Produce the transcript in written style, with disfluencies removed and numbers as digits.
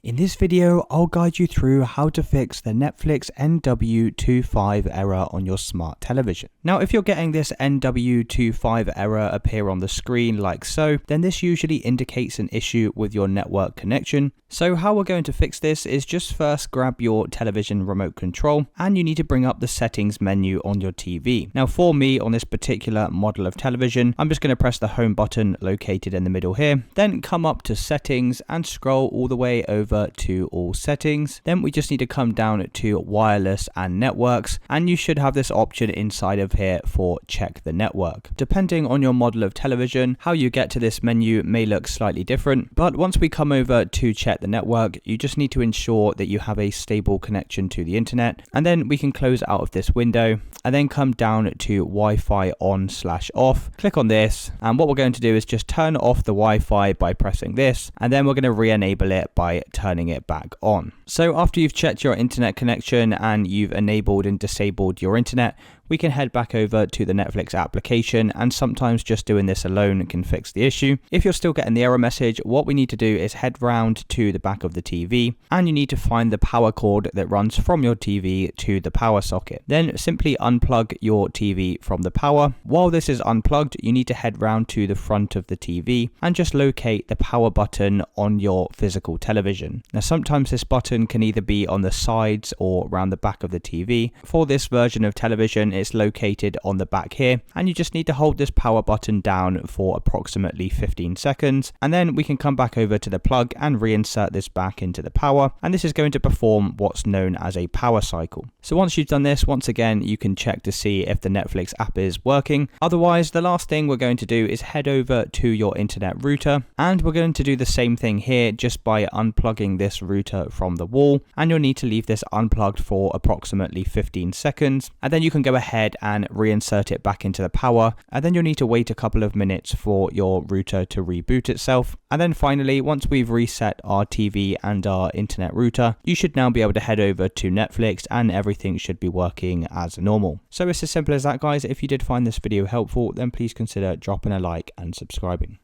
In this video, I'll guide you through how to fix the Netflix NW25 error on your smart television. Now, if you're getting this NW25 error appear on the screen like so, then this usually indicates an issue with your network connection. So how we're going to fix this is just first grab your television remote control and you need to bring up the settings menu on your TV. Now for me on this particular model of television, I'm just going to press the home button located in the middle here, then come up to settings and scroll all the way over to all settings. Then we just need to come down to wireless and networks, and you should have this option inside of here for check the network. Depending on your model of television, how you get to this menu may look slightly different, but once we come over to check the network, you just need to ensure that you have a stable connection to the internet, and then we can close out of this window and then come down to Wi-Fi on/off. Click on this, and what we're going to do is just turn off the Wi-Fi by pressing this, and then we're going to re-enable it by turning it back on. So after you've checked your internet connection and you've enabled and disabled your internet, we can head back over to the Netflix application, and sometimes just doing this alone can fix the issue. If you're still getting the error message, what we need to do is head round to the back of the TV, and you need to find the power cord that runs from your TV to the power socket. Then simply unplug your TV from the power. While this is unplugged, you need to head round to the front of the TV and just locate the power button on your physical television. Now sometimes this button can either be on the sides or around the back of the TV. For this version of television, it's located on the back here, and you just need to hold this power button down for approximately 15 seconds, and then we can come back over to the plug and reinsert this back into the power, and this is going to perform what's known as a power cycle. So once you've done this, once again you can check to see if the Netflix app is working. Otherwise, the last thing we're going to do is head over to your internet router, and we're going to do the same thing here just by unplugging this router from the wall, and you'll need to leave this unplugged for approximately 15 seconds, and then you can go ahead and reinsert it back into the power, and then you'll need to wait a couple of minutes for your router to reboot itself. And then finally, once we've reset our TV and our internet router, you should now be able to head over to Netflix and everything should be working as normal. So it's as simple as that, guys. If you did find this video helpful, then please consider dropping a like and subscribing.